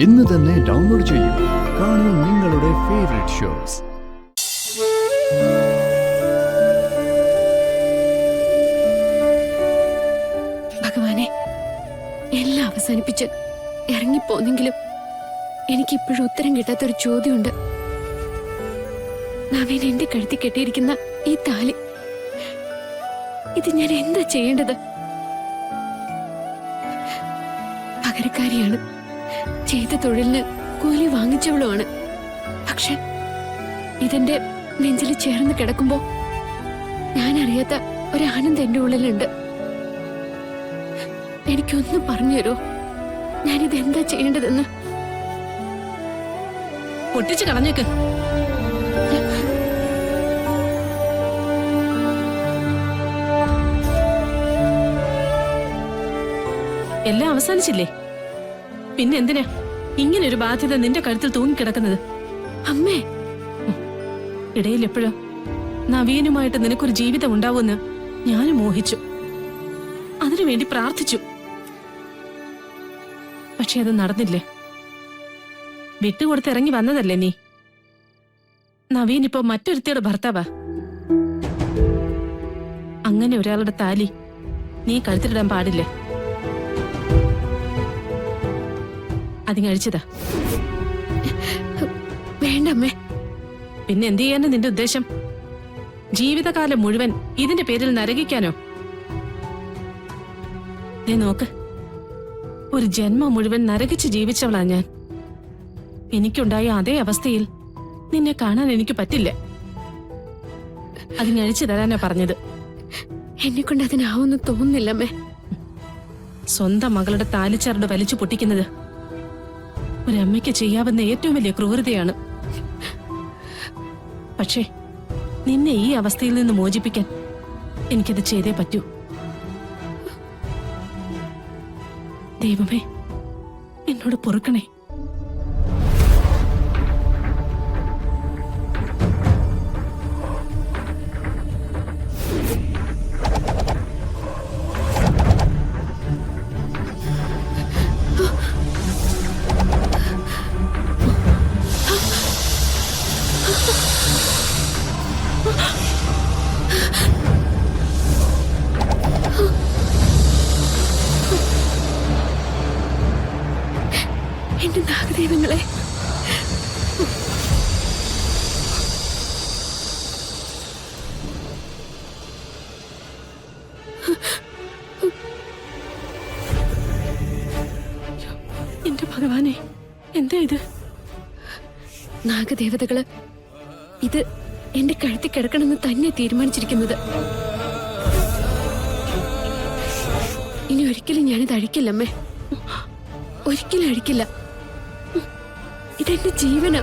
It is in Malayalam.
ഇന്ന് തന്നെ ഡൗൺലോഡ് ചെയ്യൂ. കാണൂ നിങ്ങളുടെ ഫേവറേറ്റ് ഷോസ്. ഭഗവാനെ, എല്ലാം അവസാനിപ്പിച്ച് ഇറങ്ങിപ്പോന്നെങ്കിലും എനിക്കിപ്പോഴും ഉത്തരം കിട്ടാത്തൊരു ചോദ്യമുണ്ട്. നവീൻ എന്റെ കഴുത്തി കെട്ടിയിരിക്കുന്ന ഈ താലി, ഇത് ഞാൻ എന്താ ചെയ്യേണ്ടത്? പകരക്കാരിയാണ്, ചെയ്ത തൊഴിലിന് കൂലി വാങ്ങിച്ചവളുമാണ്. പക്ഷെ ഇതെന്റെ നെഞ്ചിൽ ചേർന്ന് കിടക്കുമ്പോ ഞാൻ അറിയാത്ത ഒരു ആനന്ദം എന്റെ ഉള്ളിലുണ്ട്. എനിക്കൊന്ന് പറഞ്ഞു തരോ, ഞാനിത് എന്താ ചെയ്യേണ്ടതെന്ന്? പൊട്ടിച്ചു കളഞ്ഞേക്ക്. എല്ലാം അവസാനിച്ചില്ലേ? പിന്നെ എന്തിനാ ഇങ്ങനെ ഒരു ബാധ്യത നിന്റെ കഴുത്തിൽ തൂങ്ങിക്കിടക്കുന്നത്? അമ്മേ, ഇടയിൽ എപ്പോഴോ നവീനുമായിട്ട് നിനക്കൊരു ജീവിതം ഉണ്ടാവുമെന്ന് ഞാനും മോഹിച്ചു, അതിനുവേണ്ടി പ്രാർത്ഥിച്ചു. പക്ഷെ അത് നടന്നില്ലേ. വിട്ടുകൊടുത്ത് ഇറങ്ങി വന്നതല്ലേ നീ. നവീൻ ഇപ്പൊ മറ്റൊരുത്തിയുടെ ഭർത്താവാ. അങ്ങനെ ഒരാളുടെ താലി നീ കഴുത്തിലിടാൻ പാടില്ലേ. അതിങ്ങഴിച്ചതാ. വേണ്ടമ്മേ. പിന്നെ എന്ത് ചെയ്യാനാ നിന്റെ ഉദ്ദേശം? ജീവിതകാലം മുഴുവൻ ഇതിന്റെ പേരിൽ നരകിക്കാനോ? നീ നോക്ക്, ഒരു ജന്മം മുഴുവൻ നരകിച്ച് ജീവിച്ചവളാ ഞാൻ. എനിക്കുണ്ടായ അതേ അവസ്ഥയിൽ നിന്നെ കാണാൻ എനിക്ക് പറ്റില്ല. അതിങ്ങഴിച്ചു തരാനാ പറഞ്ഞത്. എന്നെ കൊണ്ട് അതിനാവുന്നു തോന്നുന്നില്ലമ്മേ. സ്വന്തം മകളുടെ താലിച്ചരട് വലിച്ചു പൊട്ടിക്കുന്നത് ഒരമ്മയ്ക്ക് ചെയ്യാവുന്ന ഏറ്റവും വലിയ ക്രൂരതയാണ്. പക്ഷേ നിന്നെ ഈ അവസ്ഥയിൽ നിന്ന് മോചിപ്പിക്കാൻ എനിക്കത് ചെയ്തേ പറ്റൂ. ദൈവമേ, എന്നോട് പൊറുക്കണേ. എന്റെ നാഗദൈവങ്ങളെ, എന്റെ ഭഗവാനെ, എന്താ ഇത്? നാഗദേവതകള് ഇത് എന്റെ കഴുത്തി കിടക്കണമെന്ന് തന്നെ തീരുമാനിച്ചിരിക്കുന്നത്. ഇനി ഒരിക്കലും ഞാനിത് അഴിക്കില്ലമ്മേ, ഒരിക്കലും അഴിക്കില്ല. ഇതെന്റെ ജീവനാ.